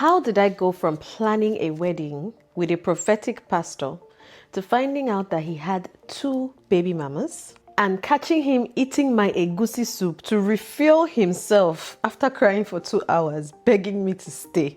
How did I go from planning a wedding with a prophetic pastor to finding out that he had 2 baby mamas and catching him eating my egusi soup to refill himself after crying for 2 hours, begging me to stay?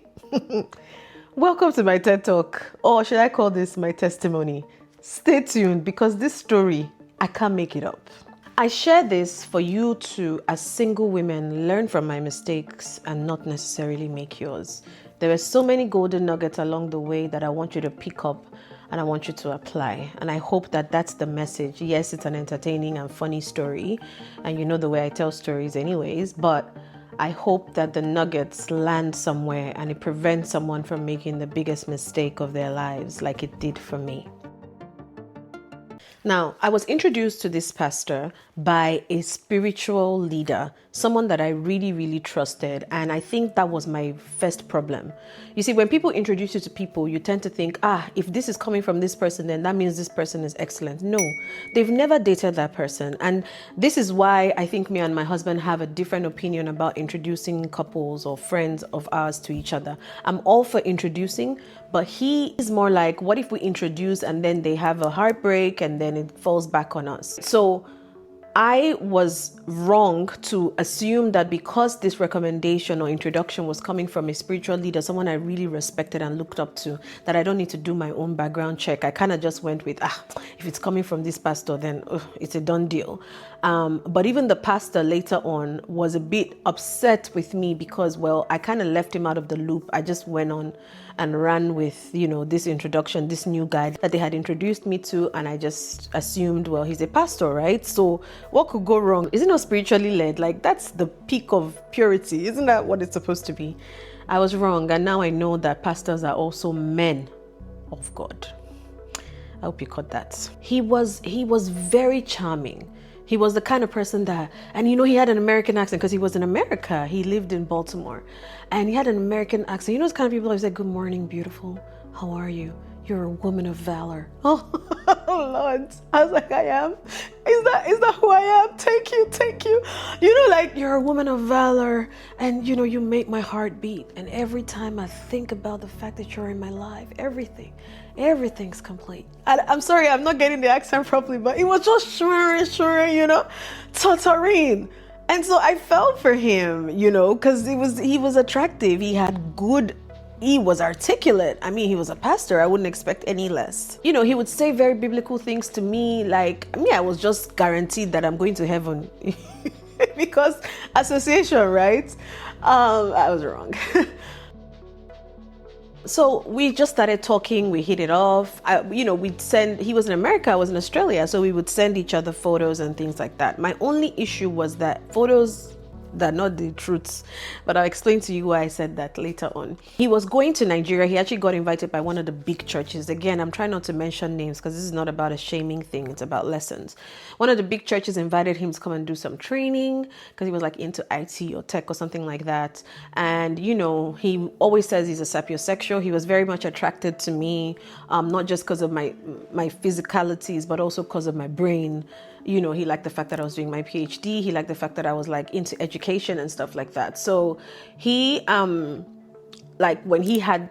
Welcome to my TED Talk, or should I call this my testimony? Stay tuned because this story, I can't make it up. I share this for you to, as single women, learn from my mistakes and not necessarily make yours. There are so many golden nuggets along the way that I want you to pick up and I want you to apply. And I hope that that's the message. Yes, it's an entertaining and funny story. And you know the way I tell stories anyways, but I hope that the nuggets land somewhere and it prevents someone from making the biggest mistake of their lives like it did for me. Now, I was introduced to this pastor by a spiritual leader, someone that I really, really trusted. And I think that was my first problem. You see, when people introduce you to people, you tend to think, if this is coming from this person, then that means this person is excellent. No, they've never dated that person. And this is why I think me and my husband have a different opinion about introducing couples or friends of ours to each other. I'm all for introducing, but he is more like, what if we introduce and then they have a heartbreak and then it falls back on us? So I was wrong to assume that because this recommendation or introduction was coming from a spiritual leader, someone I really respected and looked up to, that I don't need to do my own background check. I kind of just went with, if it's coming from this pastor, then it's a done deal. But even the pastor later on was a bit upset with me because, I kind of left him out of the loop. I just went on and ran with, this introduction, this new guy that they had introduced me to. And I just assumed, he's a pastor, right? So what could go wrong? Isn't it spiritually led? Like, that's the peak of purity. Isn't that what it's supposed to be? I was wrong. And now I know that pastors are also men of God. I hope you caught that. He was very charming. He was the kind of person that, and he had an American accent because he was in America. He lived in Baltimore and he had an American accent. Those kind of people who say, "Good morning, beautiful. How are you? You're a woman of valor." Oh, Lord. I was like, I am. Is that who I am? Thank you. You're a woman of valor and, you make my heart beat. And every time I think about the fact that you're in my life, everything's complete. I'm sorry, I'm not getting the accent properly, but it was just sure, Tatarine. And so I fell for him, because he was attractive. He was articulate. I mean, he was a pastor. I wouldn't expect any less. He would say very biblical things to me. I was just guaranteed that I'm going to heaven because association, right? I was wrong. So we just started talking. We hit it off. He was in America, I was in Australia. So we would send each other photos and things like that. My only issue was that photos, that not the truths, but I'll explain to you why I said that later on. He was going to Nigeria. He actually got invited by one of the big churches. Again, I'm trying not to mention names because this is not about a shaming thing. It's about lessons. One of the big churches invited him to come and do some training because he was into IT or tech or something like that. And, he always says he's a sapiosexual. He was very much attracted to me, not just because of my physicalities, but also because of my brain. He liked the fact that I was doing my PhD. He liked the fact that I was into education and stuff like that. So he, when he had,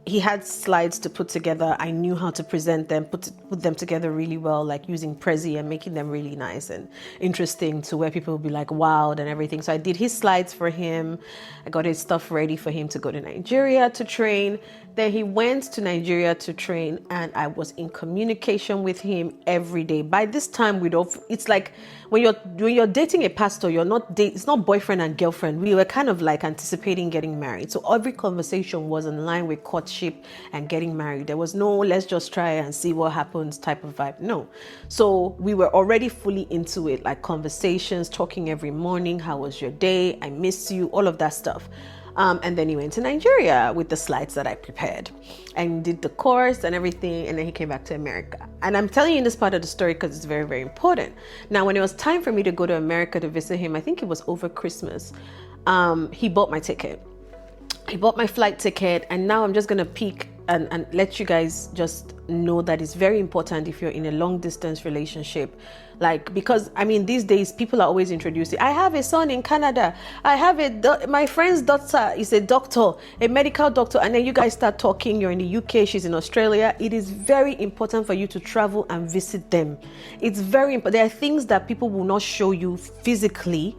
he had slides to put together. I knew how to present them, put them together really well, using Prezi and making them really nice and interesting to where people would be wowed and everything. So I did his slides for him. I got his stuff ready for him to go to Nigeria to train. Then he went to Nigeria to train and I was in communication with him every day. By this time, it's like when you're dating a pastor, it's not boyfriend and girlfriend. We were kind of anticipating getting married. So every conversation was in line with courtship and getting married. There was no, let's just try and see what happens type of vibe. No. So we were already fully into it, conversations, talking every morning. How was your day? I miss you, all of that stuff. And then he went to Nigeria with the slides that I prepared and did the course and everything. And then he came back to America. And I'm telling you in this part of the story because it's very, very important. Now, when it was time for me to go to America to visit him, I think it was over Christmas, he bought my ticket. He bought my flight ticket. And now I'm just going to peek and let you guys just know that it's very important if you're in a long distance relationship. Like, because I mean, these days people are always introducing, I have a son in Canada, I have my friend's daughter is a doctor, a medical doctor, and then you guys start talking, you're in the UK, she's in Australia. It is very important for you to travel and visit them. It's very important. There are things that people will not show you physically,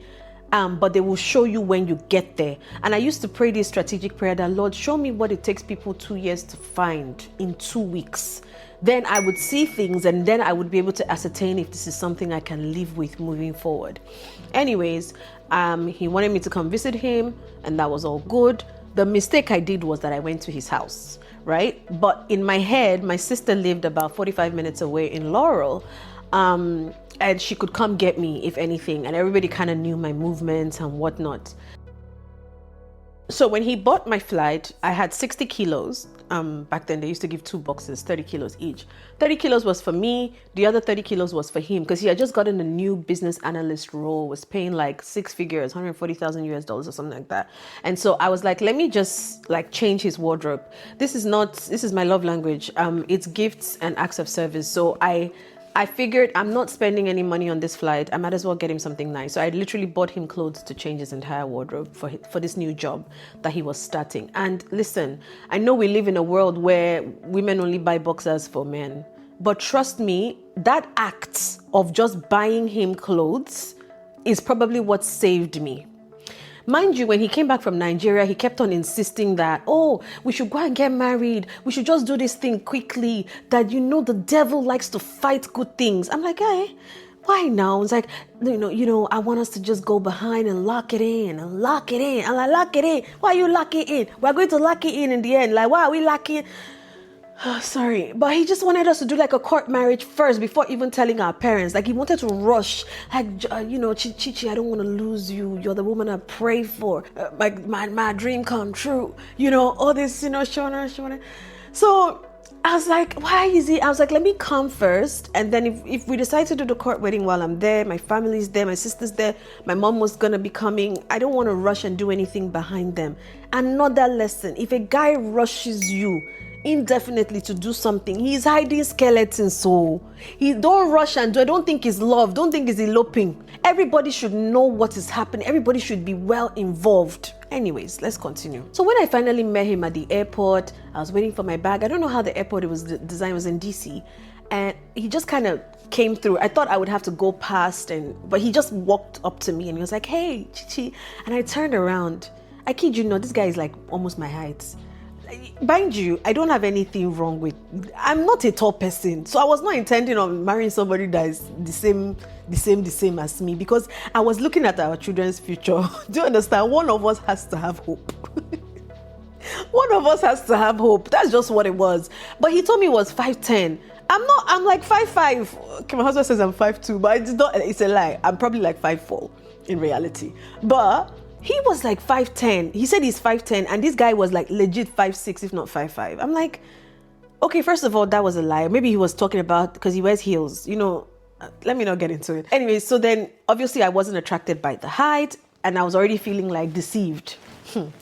but they will show you when you get there. And I used to pray this strategic prayer that, Lord, show me what it takes people 2 years to find in 2 weeks. Then I would see things, and then I would be able to ascertain if this is something I can live with moving forward. Anyways, he wanted me to come visit him, and that was all good. The mistake I did was that I went to his house, right? But in my head, my sister lived about 45 minutes away in Laurel. And she could come get me if anything, and everybody kind of knew my movements and whatnot. So when he bought my flight, I had 60 kilos. Back then they used to give 2 boxes, 30 kilos each. 30 kilos was for me, the other 30 kilos was for him, because he had just gotten a new business analyst role, was paying like 6 figures, $140,000 or something like that. And so I was like, let me just like change his wardrobe. This is my love language. It's gifts and acts of service. So I figured I'm not spending any money on this flight. I might as well get him something nice. So I literally bought him clothes to change his entire wardrobe for this new job that he was starting. And listen, I know we live in a world where women only buy boxers for men. But trust me, that act of just buying him clothes is probably what saved me. Mind you, when he came back from Nigeria, he kept on insisting that, oh, we should go and get married. We should just do this thing quickly. That, the devil likes to fight good things. I'm like, hey, why now? It's like, I want us to just go behind and lock it in and lock it in. I'm like, lock it in. Why are you locking it in? We're going to lock it in the end. Like, why are we locking? Oh, sorry, but he just wanted us to do like a court marriage first before even telling our parents. Like, he wanted to rush, like, Chichi, I don't want to lose you. You're the woman I pray for. My dream come true. All this, Shona. So I was like, why is he? I was like, let me come first. And then if we decide to do the court wedding while I'm there, my family's there, my sister's there, my mom was going to be coming. I don't want to rush and do anything behind them. Another lesson, if a guy rushes you indefinitely to do something, he's hiding skeletons. So he don't rush and do it. Don't think he's love. Don't think he's eloping. Everybody should know what is happening. Everybody should be well involved. Anyways, let's continue. So when I finally met him at the airport, I was waiting for my bag. I don't know how the airport design was in DC, and he just kind of came through. I thought I would have to go past, but he just walked up to me and he was like, hey, Chichi. And I turned around. I kid you not, this guy is like almost my height. Mind you, I don't have anything wrong with, I'm not a tall person, so I was not intending on marrying somebody that is the same as me, because I was looking at our children's future. Do you understand? One of us has to have hope. One of us has to have hope. That's just what it was. But he told me he was 5'10". I'm like 5'5". Okay, my husband says I'm 5'2", but it's a lie. I'm probably like 5'4" in reality. But he was like 5'10". He said he's 5'10", and this guy was like legit 5'6", if not 5'5". I'm like, okay, first of all, that was a lie. Maybe he was talking about because he wears heels. Let me not get into it. Anyway, so then obviously I wasn't attracted by the height, and I was already feeling like deceived.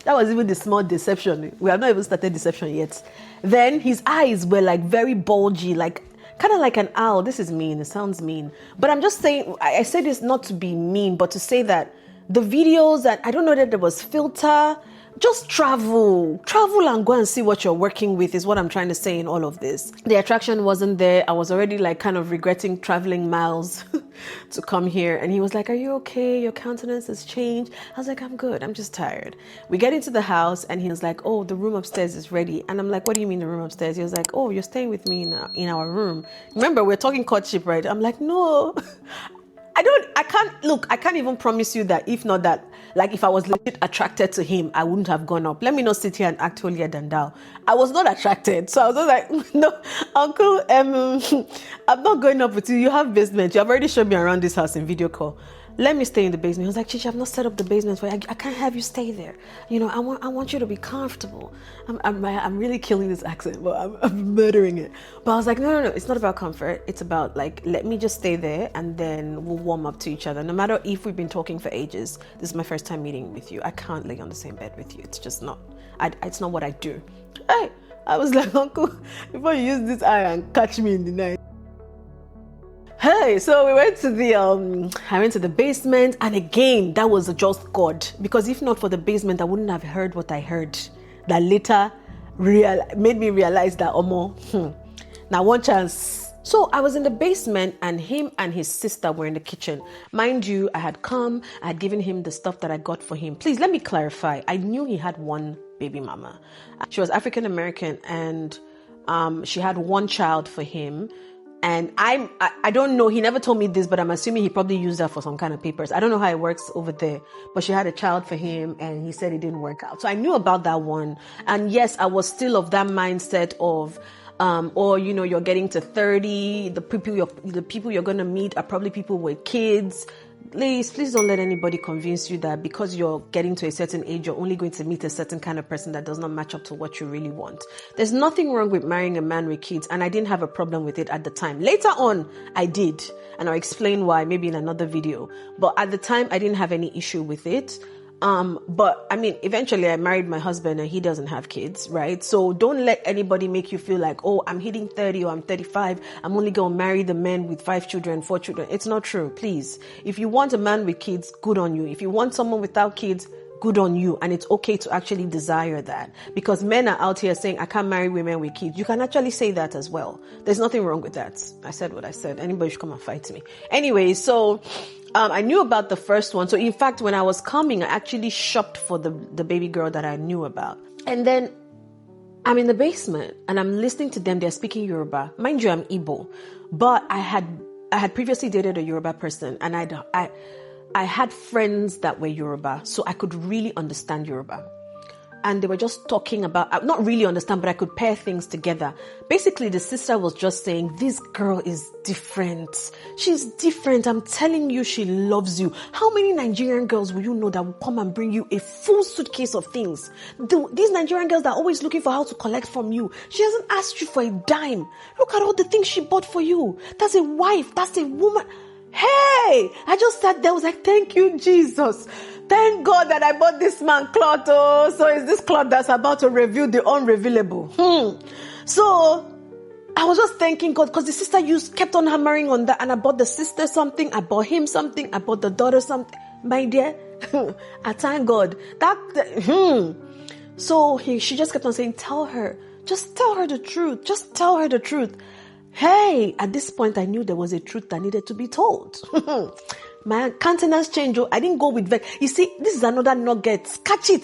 That was even the small deception. We have not even started deception yet. Then his eyes were like very bulgy, like kind of like an owl. This is mean. It sounds mean. But I'm just saying, I say this not to be mean, but to say that the videos, that I don't know that there was filter. Just travel and go and see what you're working with is what I'm trying to say in all of this. The attraction wasn't there. I was already like kind of regretting traveling miles to come here. And he was like, are you okay? Your countenance has changed. I was like, I'm good. I'm just tired. We get into the house and he was like, oh, the room upstairs is ready. And I'm like, what do you mean the room upstairs? He was like, oh, you're staying with me in our room. Remember, we're talking courtship, right? I'm like, no. I can't even promise you that if not that, like if I was legit attracted to him, I wouldn't have gone up. Let me not sit here and act holier than thou. I was not attracted. So I was just like, no, uncle, I'm not going up with you. You have basement. You have already showed me around this house in video call. Let me stay in the basement. He was like, Chichi, I've not set up the basement for you. I can't have you stay there. I want you to be comfortable. I'm really killing this accent, but I'm murdering it. But I was like, no. It's not about comfort. It's about like, let me just stay there and then we'll warm up to each other. No matter if we've been talking for ages, this is my first time meeting with you. I can't lay on the same bed with you. It's just not. It's not what I do. Hey, I was like, uncle, before you use this eye and catch me in the night. Hey, so we went to the I went to the basement, and again that was just God, because if not for the basement I wouldn't have heard what I heard that later made me realize that now one chance. So I was in the basement, and him and his sister were in the kitchen. Mind you, I had given him the stuff that I got for him. Please let me clarify, I knew he had one baby mama. She was African American, and she had one child for him. And I don't know, he never told me this, but I'm assuming he probably used her for some kind of papers. I don't know how it works over there, but she had a child for him, and he said it didn't work out. So I knew about that one. And yes, I was still of that mindset of, you're getting to 30, the people you're going to meet are probably people with kids. Please don't let anybody convince you that because you're getting to a certain age, you're only going to meet a certain kind of person that does not match up to what you really want. There's nothing wrong with marrying a man with kids, and I didn't have a problem with it at the time. Later on, I did, and I'll explain why maybe in another video. But at the time, I didn't have any issue with it. But I mean, eventually I married my husband and he doesn't have kids, right? So don't let anybody make you feel like, oh, I'm hitting 30 or I'm 35. I'm only going to marry the men with 5 children, 4 children. It's not true. Please. If you want a man with kids, good on you. If you want someone without kids, good on you. And it's okay to actually desire that, because men are out here saying, I can't marry women with kids. You can actually say that as well. There's nothing wrong with that. I said what I said. Anybody should come and fight me. Anyway, so I knew about the first one. So in fact, when I was coming, I actually shopped for the baby girl that I knew about. And then I'm in the basement and I'm listening to them. They're speaking Yoruba. Mind you, I'm Igbo, but I had previously dated a Yoruba person, and I had friends that were Yoruba, so I could really understand Yoruba. And they were just talking about, not really understand, but I could pair things together. Basically, the sister was just saying, this girl is different. She's different. I'm telling you, she loves you. How many Nigerian girls will you know that will come and bring you a full suitcase of things? These Nigerian girls that are always looking for how to collect from you. She hasn't asked you for a dime. Look at all the things she bought for you. That's a wife. That's a woman. Hey, I just sat there, I was like, thank you, Jesus. Thank God that I bought this man cloth. Oh, so it's this cloth that's about to reveal the unrevealable. So I was just thanking God, because the sister kept on hammering on that, and I bought the sister something, I bought him something, I bought the daughter something. My dear, I thank God. So she just kept on saying, just tell her the truth. Just tell her the truth. Hey, at this point, I knew there was a truth that needed to be told. My countenance changed. I didn't go with vex. You see, this is another nugget. Catch it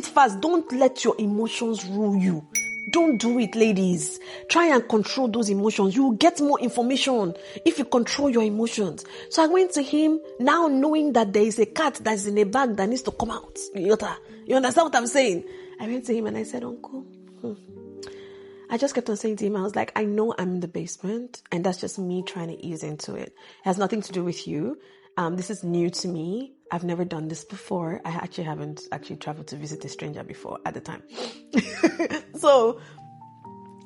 fast. Don't let your emotions rule you. Don't do it, ladies. Try and control those emotions. You will get more information if you control your emotions. So I went to him, now knowing that there is a cat that's in a bag that needs to come out. You understand what I'm saying? I went to him and I said, Uncle, I just kept on saying to him, I was like, I know I'm in the basement, and that's just me trying to ease into it. It has nothing to do with you. This is new to me. I've never done this before. I haven't traveled to visit a stranger before at the time. So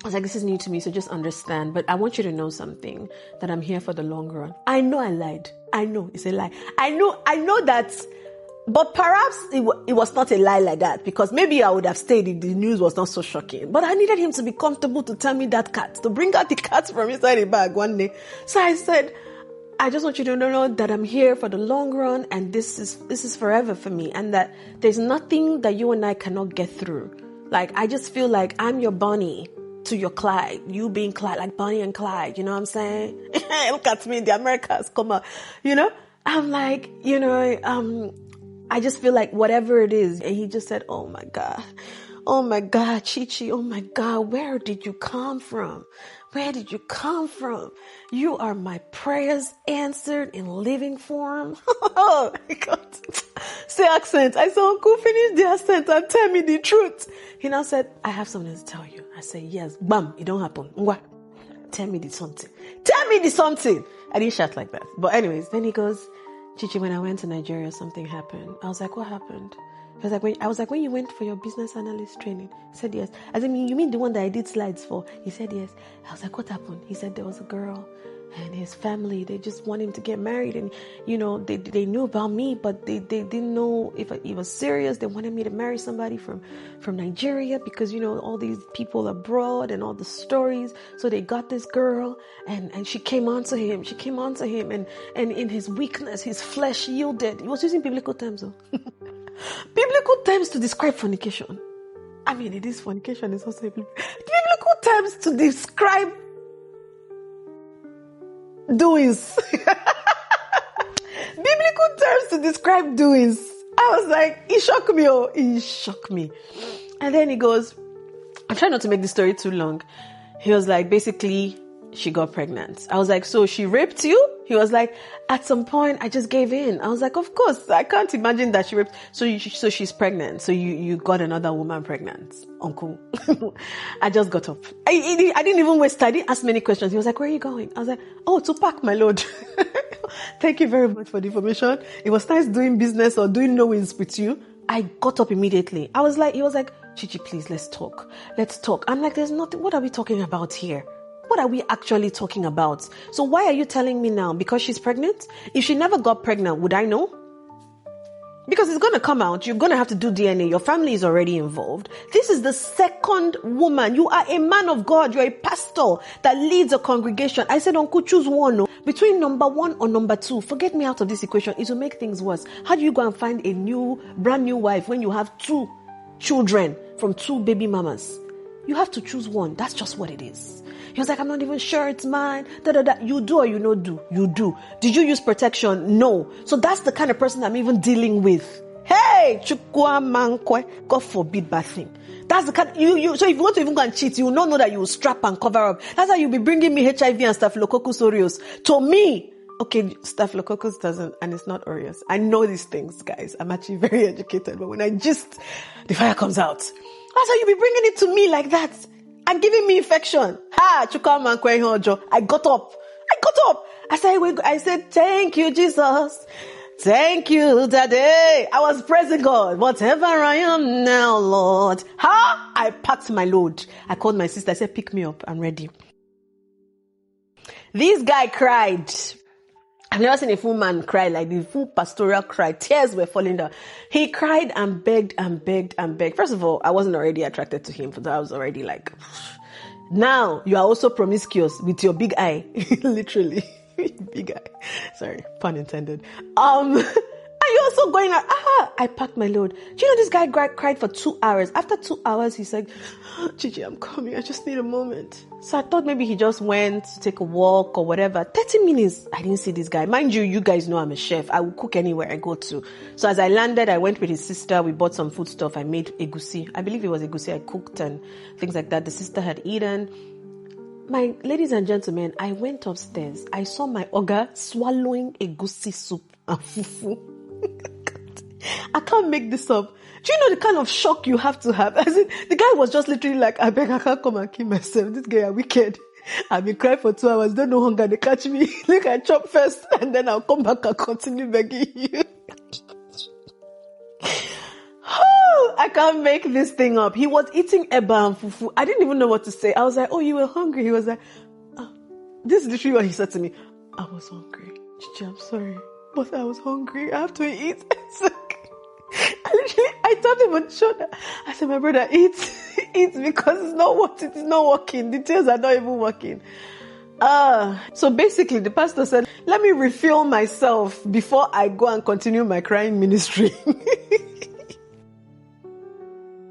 I was like, this is new to me, so just understand. But I want you to know something, that I'm here for the long run. I know I lied. I know it's a lie. I know that. But perhaps it was not a lie like that, because maybe I would have stayed if the news was not so shocking. But I needed him to be comfortable to tell me that cat, to bring out the cat from inside the bag one day. So I said, I just want you to know that I'm here for the long run, and this is forever for me, and that there's nothing that you and I cannot get through. Like, I just feel like I'm your Bonnie to your Clyde, you being Clyde, like Bonnie and Clyde, you know what I'm saying? Look at me, the Americas come up, I'm like, I just feel like whatever it is. And he just said, oh my God, Chichi, oh my God, where did you come from? Where did you come from? You are my prayers answered in living form. Oh my God. Say accent. I said, Uncle, finish the accent and tell me the truth. He now said, I have something to tell you. I said, yes. Bam, it don't happen. What? Tell me the something. Tell me the something. I didn't shout like that. But anyways, then he goes, Chichi, when I went to Nigeria, something happened. I was like, what happened? I was like, when you went for your business analyst training? He said, yes. I said, you mean the one that I did slides for? He said, yes. I was like, what happened? He said, there was a girl and his family, they just want him to get married. And, they knew about me, but they didn't know if it was serious. They wanted me to marry somebody from Nigeria because, all these people abroad and all the stories. So they got this girl and she came onto him. And in his weakness, his flesh yielded. He was using biblical terms, though. Biblical terms to describe fornication. I mean, it is fornication. It's also biblical terms to describe doings. Biblical terms to describe doings. I was like, he shocked me. And then he goes, I'm trying not to make the story too long. He was like, basically, she got pregnant. I was like, so she raped you? He was like, at some point, I just gave in. I was like, of course, I can't imagine that she raped. So she's pregnant. So you got another woman pregnant, uncle. I just got up. I didn't even waste time. I didn't ask many questions. He was like, where are you going? I was like, oh, to pack my load. Thank you very much for the information. It was nice doing business or doing knowings with you. I got up immediately. He was like, Chichi, please, let's talk. I'm like, there's nothing. What are we talking about here? What are we actually talking about? So why are you telling me now? Because she's pregnant? If she never got pregnant, would I know? Because it's going to come out. You're going to have to do DNA. Your family is already involved. This is the second woman. You are a man of God. You're a pastor that leads a congregation. I said, Uncle, choose one. Between number 1 or number 2, forget me out of this equation. It will make things worse. How do you go and find a brand new wife when you have 2 children from 2 baby mamas? You have to choose one. That's just what it is. He was like, I'm not even sure it's mine. You do or you don't do? You do. Did you use protection? No. So that's the kind of person I'm even dealing with. Hey, chukwa mankwe. God forbid bad thing. That's the kind. So if you want to even go and cheat, you will not know that you will strap and cover up. That's how you'll be bringing me HIV and Staphylococcus aureus. To me, okay, Staphylococcus doesn't, and it's not aureus. I know these things, guys. I'm actually very educated, but when the fire comes out. That's how you'll be bringing it to me like that. And giving me infection. I got up. I said, thank you, Jesus. Thank you, Daddy. I was praising God. Whatever I am now, Lord. I packed my load. I called my sister. I said, pick me up. I'm ready. This guy cried. I've never seen a full man cry like the full pastoral cry. Tears were falling down. He cried and begged and begged and begged. First of all, I wasn't already attracted to him, but I was already like, now you are also promiscuous with your big eye. Literally. Big eye. Sorry, pun intended. And you're also going like, I packed my load. Do you know this guy cried for 2 hours? After 2 hours, he said, Gigi, I'm coming. I just need a moment. So I thought maybe he just went to take a walk or whatever. 30 minutes. I didn't see this guy. Mind you, you guys know I'm a chef. I will cook anywhere I go to. So as I landed, I went with his sister. We bought some food stuff. I made egusi. I believe it was egusi. I cooked and things like that. The sister had eaten. My ladies and gentlemen, I went upstairs. I saw my oga swallowing egusi soup and fufu. I can't make this up. Do you know the kind of shock you have to have? As in, the guy was just literally like, I beg, I can't come and kill myself. This guy are wicked. I've been crying for 2 hours. Don't know hunger. They catch me. Look, I chop first and then I'll come back and continue begging you. I can't make this thing up. He was eating eba and fufu. I didn't even know what to say. I was like, oh, you were hungry. He was like, this is literally what he said to me. I was hungry. Chichi, I'm sorry. But I was hungry. I have to eat. It's okay. I tapped him on the shoulder. I said, my brother, eat because it's not working. The tears are not even working. So basically the pastor said, let me refuel myself before I go and continue my crying ministry.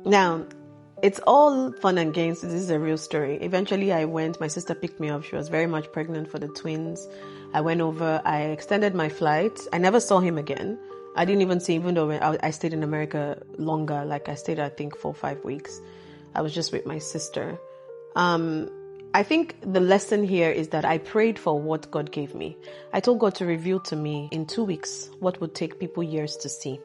Now, it's all fun and games. This is a real story. Eventually I went, my sister picked me up. She was very much pregnant for the twins. I went over, I extended my flight. I never saw him again. I didn't even see, even though I stayed in America longer, like I stayed, I think 4 or 5 weeks. I was just with my sister. I think the lesson here is that I prayed for what God gave me. I told God to reveal to me in 2 weeks what would take people years to see.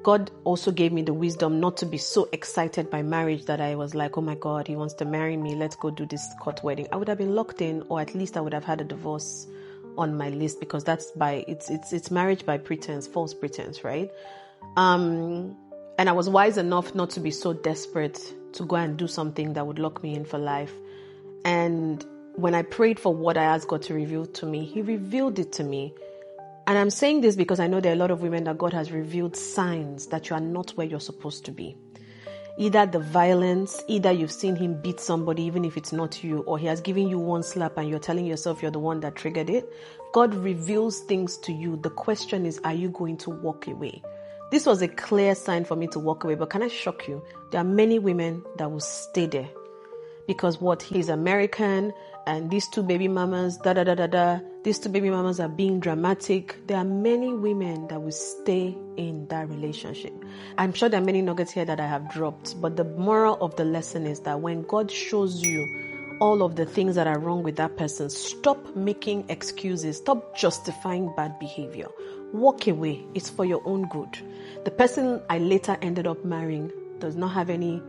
God also gave me the wisdom not to be so excited by marriage that I was like, oh my God, he wants to marry me. Let's go do this court wedding. I would have been locked in, or at least I would have had a divorce on my list, because that's it's marriage by pretense, false pretense, right? And I was wise enough not to be so desperate to go and do something that would lock me in for life. And when I prayed for what I asked God to reveal to me, He revealed it to me. And I'm saying this because I know there are a lot of women that God has revealed signs that you are not where you're supposed to be. Either the violence, either you've seen him beat somebody, even if it's not you, or he has given you one slap and you're telling yourself you're the one that triggered it. God reveals things to you. The question is, are you going to walk away? This was a clear sign for me to walk away, but can I shock you? There are many women that will stay there. Because he's American and these two baby mamas, these two baby mamas are being dramatic. There are many women that will stay in that relationship. I'm sure there are many nuggets here that I have dropped, but the moral of the lesson is that when God shows you all of the things that are wrong with that person, stop making excuses. Stop justifying bad behavior. Walk away. It's for your own good. The person I later ended up marrying does not have any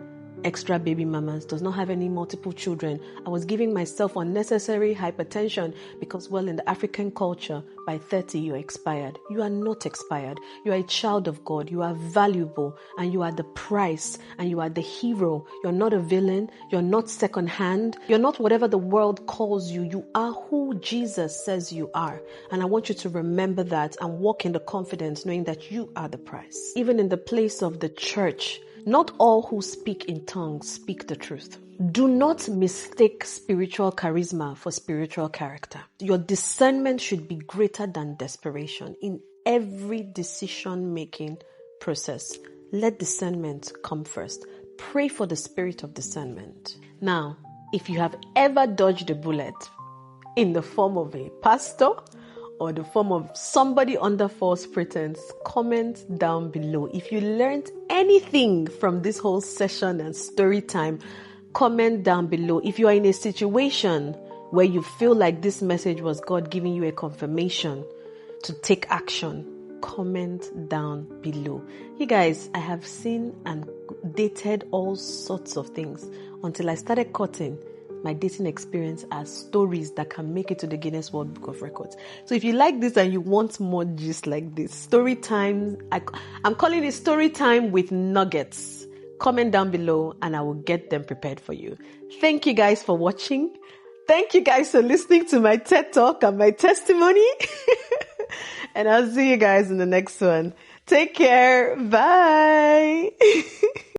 extra baby mamas, does not have any multiple children. I was giving myself unnecessary hypertension because, well, in the African culture, by 30, you're expired. You are not expired. You are a child of God. You are valuable and you are the prize and you are the hero. You're not a villain. You're not secondhand. You're not whatever the world calls you. You are who Jesus says you are. And I want you to remember that and walk in the confidence knowing that you are the prize. Even in the place of the church, not all who speak in tongues speak the truth. Do not mistake spiritual charisma for spiritual character. Your discernment should be greater than desperation in every decision-making process. Let discernment come first. Pray for the spirit of discernment. Now, if you have ever dodged a bullet in the form of a pastor or the form of somebody under false pretense, comment down below. If you learned anything from this whole session and story time, comment down below. If you are in a situation where you feel like this message was God giving you a confirmation to take action, comment down below. You guys, I have seen and dated all sorts of things until I started cutting. My dating experience as stories that can make it to the Guinness World Book of Records. So if you like this and you want more gist like this, story time, I'm calling it story time with nuggets. Comment down below and I will get them prepared for you. Thank you guys for watching. Thank you guys for listening to my TED Talk and my testimony. And I'll see you guys in the next one. Take care. Bye.